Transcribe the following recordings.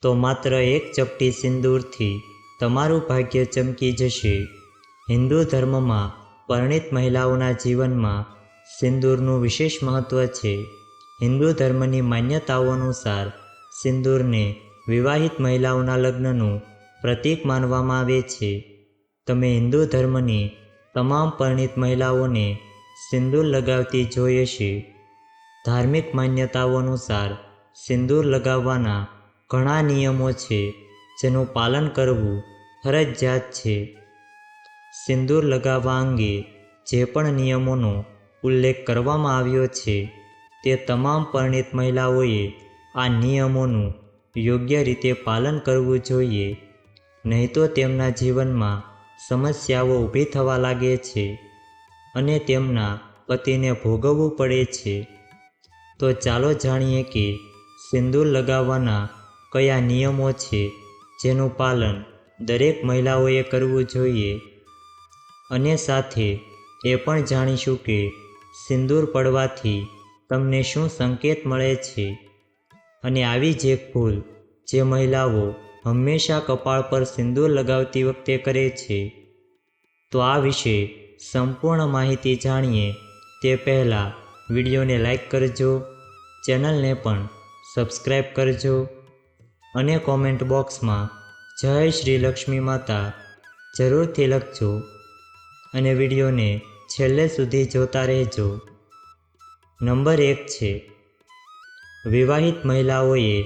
તો માત્ર એક ચપટી સિંદૂરથી તમારું ભાગ્ય ચમકી જશે. હિન્દુ ધર્મમાં પરિણીત મહિલાઓના જીવનમાં સિંદૂરનું વિશેષ મહત્ત્વ છે. હિન્દુ ધર્મની માન્યતાઓ અનુસાર સિંદૂરને વિવાહિત મહિલાઓના લગ્નનું પ્રતીક માનવામાં આવે છે. તમે હિન્દુ ધર્મની તમામ પરિણીત મહિલાઓને સિંદૂર લગાવતી જોઈ હશે. ધાર્મિક માન્યતાઓ અનુસાર સિંદૂર લગાવવાના ઘણા નિયમો છે જેનું પાલન કરવું ફરજિયાત છે. સિંદૂર લગાવવા અંગે જે પણ નિયમોનો ઉલ્લેખ કરવામાં આવ્યો છે તે તમામ પરિણીત મહિલાઓએ આ નિયમોનું યોગ્ય રીતે પાલન કરવું જોઈએ, નહીં તો તેમના જીવનમાં સમસ્યાઓ ઊભી થવા લાગે છે અને તેમના પતિને ભોગવવું પડે છે. તો ચાલો જાણીએ કે સિંદૂર લગાવવાના કયા નિયમો છે જેનું પાલન દરેક મહિલાઓએ કરવું જોઈએ, અને સાથે એ પણ જાણીશું કે સિંદૂર પડવાથી તમને શું સંકેત મળે છે. અને આવી જ એક ભૂલ જે મહિલાઓ હંમેશા કપાળ પર સિંદૂર લગાવતી વખતે કરે છે. તો આ વિશે સંપૂર્ણ માહિતી જાણીએ તે પહેલાં વિડીયોને લાઈક કરજો, ચેનલને પણ સબસ્ક્રાઈબ કરજો અને કોમેન્ટ બોક્સમાં જય શ્રી લક્ષ્મી માતા જરૂરથી લખજો અને વિડીયોને છેલ્લે સુધી જોતા રહેજો. નંબર 1 છે, વિવાહિત મહિલાઓએ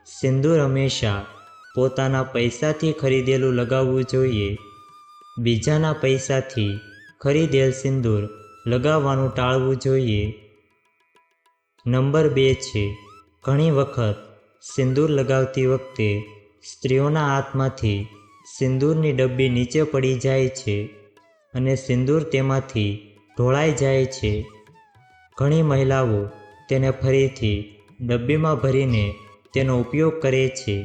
સિંદૂર હંમેશા પોતાના પૈસાથી ખરીદેલું લગાવવું જોઈએ. બીજાના પૈસાથી ખરીદેલ સિંદૂર લગાવવાનું ટાળવું જોઈએ. નંબર 2 છે, ઘણી વખત સિંદૂર લગાવતી વખતે સ્ત્રીઓના હાથમાંથી સિંદૂરની ડબ્બી નીચે પડી જાય છે અને સિંદૂર તેમાંથી ઢોળાઈ જાય છે. ઘણી મહિલાઓ તેને ફરીથી ડબ્બીમાં ભરીને તેનો ઉપયોગ કરે છે,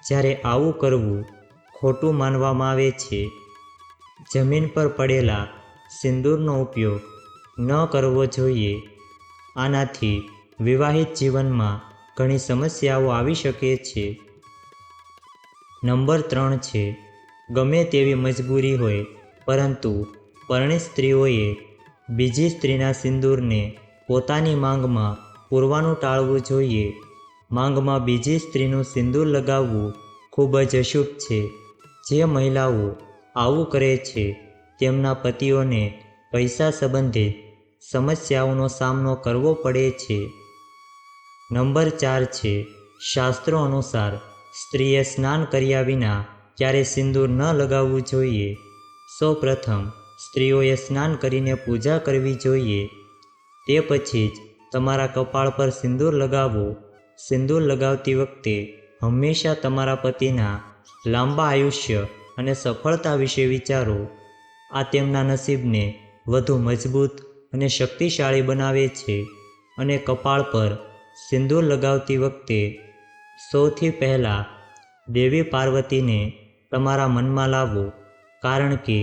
જ્યારે આવું કરવું ખોટું માનવામાં આવે છે. જમીન પર પડેલા સિંદૂરનો ઉપયોગ ન કરવો જોઈએ. આનાથી વિવાહિત જીવનમાં ઘણી સમસ્યાઓ આવી શકે છે. નંબર 3 છે, ગમે તેવી મજબૂરી હોય પરંતુ પરિણીત સ્ત્રીઓએ બીજી સ્ત્રીના સિંદૂરને પોતાની માંગમાં પૂરવાનું ટાળવું જોઈએ. માંગમાં બીજી સ્ત્રીનું સિંદૂર લગાવવું ખૂબ જ અશુભ છે. જે મહિલાઓ આવું કરે છે તેમના પતિઓને પૈસા સંબંધિત સમસ્યાઓનો સામનો કરવો પડે છે. નંબર 4 છે, શાસ્ત્રો અનુસાર સ્ત્રીએ સ્નાન કર્યા વિના ક્યારેય સિંદૂર ન લગાવવું જોઈએ. સૌપ્રથમ સ્ત્રીઓએ સ્નાન કરીને પૂજા કરવી જોઈએ, તે પછી જ તમારા કપાળ પર સિંદૂર લગાવો. સિંદૂર લગાવતી વખતે હંમેશા તમારા પતિના લાંબા આયુષ્ય અને સફળતા વિશે વિચારો. આ તેમના નસીબને વધુ મજબૂત અને શક્તિશાળી બનાવે છે. અને કપાળ પર સિંદૂર લગાવતી વખતે સૌથી પહેલાં દેવી પાર્વતીને તમારા મનમાં લાવો, કારણ કે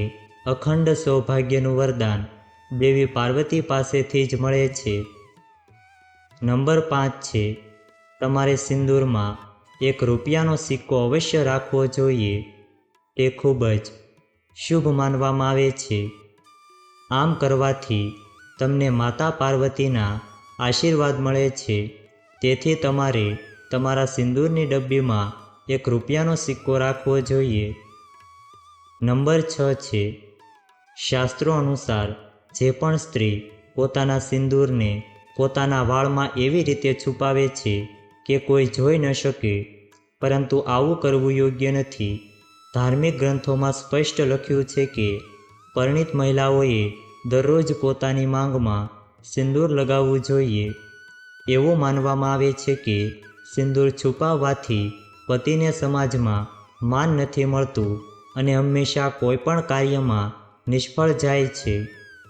અખંડ સૌભાગ્યનું વરદાન દેવી પાર્વતી પાસેથી જ મળે છે. નંબર 5 છે, તમારે સિંદૂરમાં ₹1નો સિક્કો અવશ્ય રાખવો જોઈએ. તે ખૂબ જ શુભ માનવામાં આવે છે. આમ કરવાથી તમને માતા પાર્વતીના આશીર્વાદ મળે છે. તેથી તમારે તમારા સિંદૂરની ડબ્બીમાં ₹1નો સિક્કો રાખવો જોઈએ. નંબર 6 છે, શાસ્ત્રો અનુસાર જે પણ સ્ત્રી પોતાના સિંદૂરને પોતાના વાળમાં એવી રીતે છુપાવે છે કે કોઈ જોઈ ન શકે, પરંતુ આવું કરવું યોગ્ય નથી. ધાર્મિક ગ્રંથોમાં સ્પષ્ટ લખ્યું છે કે પરિણીત મહિલાઓએ દરરોજ પોતાની માંગમાં સિંદૂર લગાવવું જોઈએ. એવું માનવામાં આવે છે કે સિંદૂર છુપાવવાથી પતિને સમાજમાં માન નથી મળતું અને હંમેશા કોઈ પણ કાર્યમાં નિષ્ફળ જાય છે.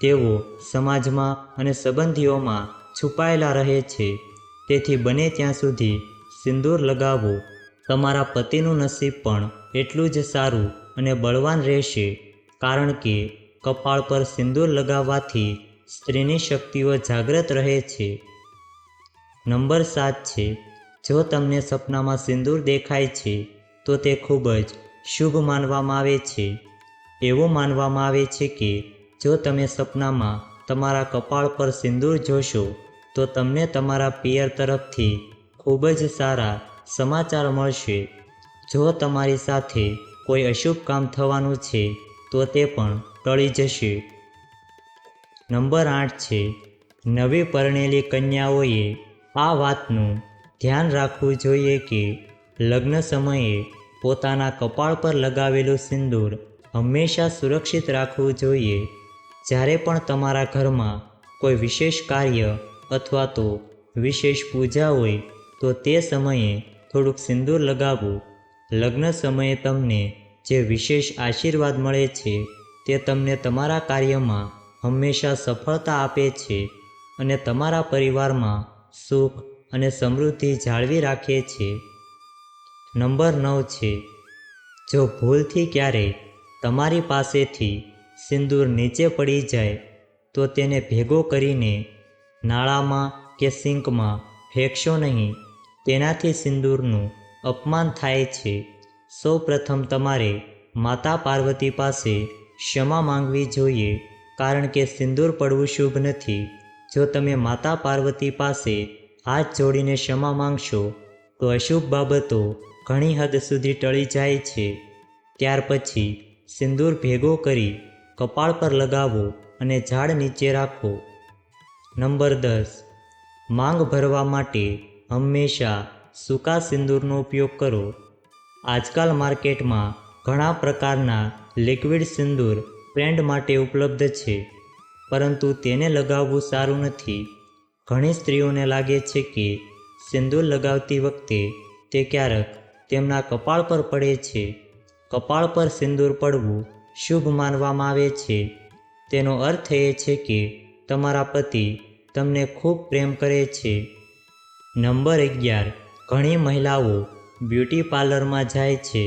તેઓ સમાજમાં અને સંબંધીઓમાં છુપાયેલા રહે છે. તેથી બને ત્યાં સુધી સિંદૂર લગાવો. તમારા પતિનું નસીબ પણ એટલું જ સારું અને બળવાન રહેશે, કારણ કે કપાળ પર સિંદૂર લગાવવાથી સ્ત્રીની શક્તિઓ જાગૃત રહે છે. નંબર 7 છે, જો તમને સપનામાં સિંદૂર દેખાય છે તો તે ખૂબ જ શુભ માનવામાં આવે છે. એવું માનવામાં આવે છે કે જો તમે સપનામાં તમારા કપાળ પર સિંદૂર જોશો તો તમને તમારા પિયર તરફથી ખૂબ જ સારા સમાચાર મળશે. જો તમારી સાથે કોઈ અશુભ કામ થવાનું છે તો તે પણ ટળી જશે. નંબર 8 છે. નવી પરણેલી કન્યાઓએ આ વાતનું ધ્યાન રાખવું જોઈએ કે લગ્ન સમયે પોતાના કપાળ પર લગાવેલું સિંદૂર હંમેશા સુરક્ષિત રાખવું જોઈએ. જ્યારે પણ તમારા ઘરમાં કોઈ વિશેષ કાર્ય અથવા તો વિશેષ પૂજા હોય તો તે સમયે થોડુંક સિંદૂર લગાવવું. લગ્ન સમયે તમને જે વિશેષ આશીર્વાદ મળે છે તે તમને તમારા કાર્યમાં હંમેશા સફળતા આપે છે અને તમારા પરિવારમાં સુખ અને સમૃદ્ધિ જાળવી રાખે છે. નંબર 9 છે. જો ભૂલથી ક્યારેય તમારી પાસેથી સિંદૂર નીચે પડી જાય તો તેને ભેગો કરીને નાળામાં કે સિંકમાં ફેંકશો નહીં. તેનાથી સિંદૂરનું અપમાન થાય છે. સૌ પ્રથમ તમારે માતા પાર્વતી પાસે ક્ષમા માંગવી જોઈએ, કારણ કે સિંદૂર પડવું શુભ નથી. જો તમે માતા પાર્વતી પાસે હાથ જોડીને ક્ષમા માંગશો તો અશુભ બાબતો ઘણી હદ સુધી ટળી જાય છે. ત્યાર પછી સિંદૂર ભેગો કરી કપાળ પર લગાવો અને ઝાડ નીચે રાખો. નંબર 10. માંગ ભરવા માટે હંમેશા સૂકા સિંદૂરનો ઉપયોગ કરો. આજકાલ માર્કેટમાં ઘણા પ્રકારના લિક્વિડ સિંદૂર ટ્રેન્ડ માટે ઉપલબ્ધ છે, પરંતુ તેને લગાવવું સારું નથી. ઘણી સ્ત્રીઓને લાગે છે કે સિંદૂર લગાવતી વખતે તે ક્યારેક તેમના કપાળ પર પડે છે. કપાળ પર સિંદૂર પડવું શુભ માનવામાં આવે છે. તેનો અર્થ એ છે કે તમારા પતિ તમને ખૂબ પ્રેમ કરે છે. નંબર 11. ઘણી મહિલાઓ બ્યુટી પાર્લરમાં જાય છે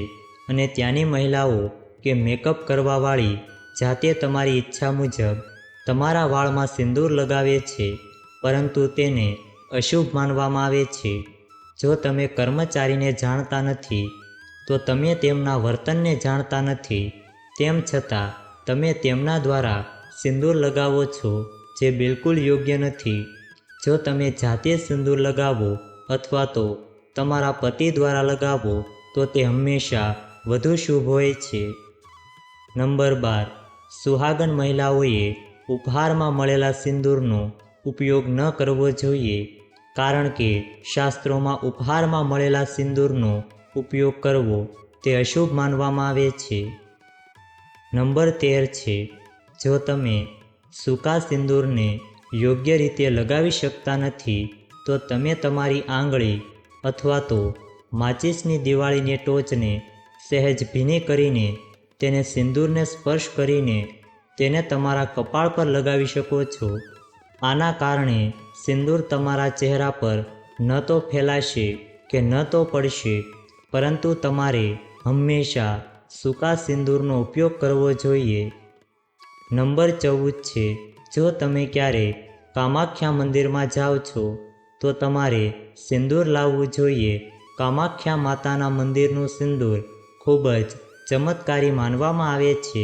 અને ત્યાંની મહિલાઓ કે મેકઅપ કરવાવાળી જાતે તમારી ઈચ્છા મુજબ તમારા વાળમાં સિંદૂર લગાવે છે, પરંતુ તેને અશુભ માનવામાં આવે છે. જો તમે કર્મચારીને જાણતા નથી તો તમે તેમના વર્તનને જાણતા નથી, તેમ છતાં તમે તેમના દ્વારા સિંદૂર લગાવો છો, જે બિલકુલ યોગ્ય નથી. જો તમે જાતે સિંદૂર લગાવો અથવા તો તમારા પતિ દ્વારા લગાવો તો તે હંમેશા વધુ શુભ હોય છે. નંબર 12. સુહાગન મહિલાઓએ ઉપહારમાં મળેલા સિંદૂરનો ઉપયોગ ન કરવો જોઈએ, કારણ કે શાસ્ત્રોમાં ઉપહારમાં મળેલા સિંદૂરનો ઉપયોગ કરવો તે અશુભ માનવામાં આવે છે. નંબર 13 છે. જો તમે સૂકા સિંદૂરને યોગ્ય રીતે લગાવી શકતા નથી તો તમે તમારી આંગળી અથવા તો માચિસની દિવાળીની ટોચને સહેજ ભીની કરીને તેને સિંદૂરને સ્પર્શ કરીને તેને તમારા કપાળ પર લગાવી શકો છો. આના કારણે સિંદૂર તમારા ચહેરા પર ન તો ફેલાશે કે ન તો પડશે, પરંતુ તમારે હંમેશા સૂકા સિંદૂરનો ઉપયોગ કરવો જોઈએ. નંબર 14 છે. જો તમે ક્યારેય કામાખ્યા મંદિરમાં જાઓ છો તો તમારે સિંદૂર લાવવું જોઈએ. કામાખ્યા માતાના મંદિરનું સિંદૂર ખૂબ જ ચમત્કારી માનવામાં આવે છે,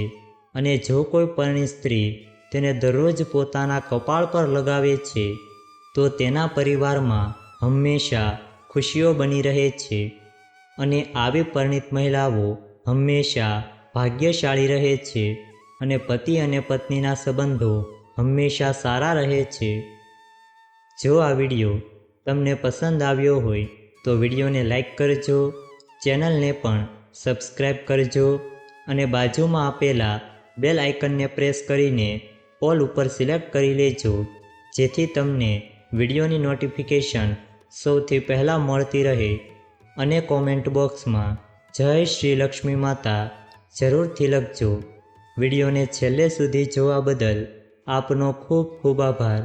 અને જો કોઈ પરણી સ્ત્રી તેને દરરોજ પોતાના કપાળ પર લગાવે છે તો તેના પરિવારમાં હંમેશા ખુશીઓ બની રહે છે, અને આવી પરણિત મહિલાઓ હંમેશા ભાગ્યશાળી રહે છે અને પતિ અને પત્નીના સંબંધો હંમેશા સારા રહે છે. જો આ વિડીયો તમને પસંદ આવ્યો હોય તો વિડીયોને લાઈક કરજો, ચેનલને પણ સબસ્ક્રાઈબ કરજો અને બાજુમાં આપેલા બેલ આઇકનને પ્રેસ કરીને ઓલ ઉપર સિલેક્ટ કરી લેજો, જેથી તમને વિડીયોની નોટિફિકેશન સૌથી પહેલાં મળતી રહે. અને કોમેન્ટ બોક્સમાં જય શ્રી લક્ષ્મી માતા જરૂરથી લખજો. વિડીયોને છેલ્લે સુધી જોવા બદલ આપનો ખૂબ ખૂબ આભાર.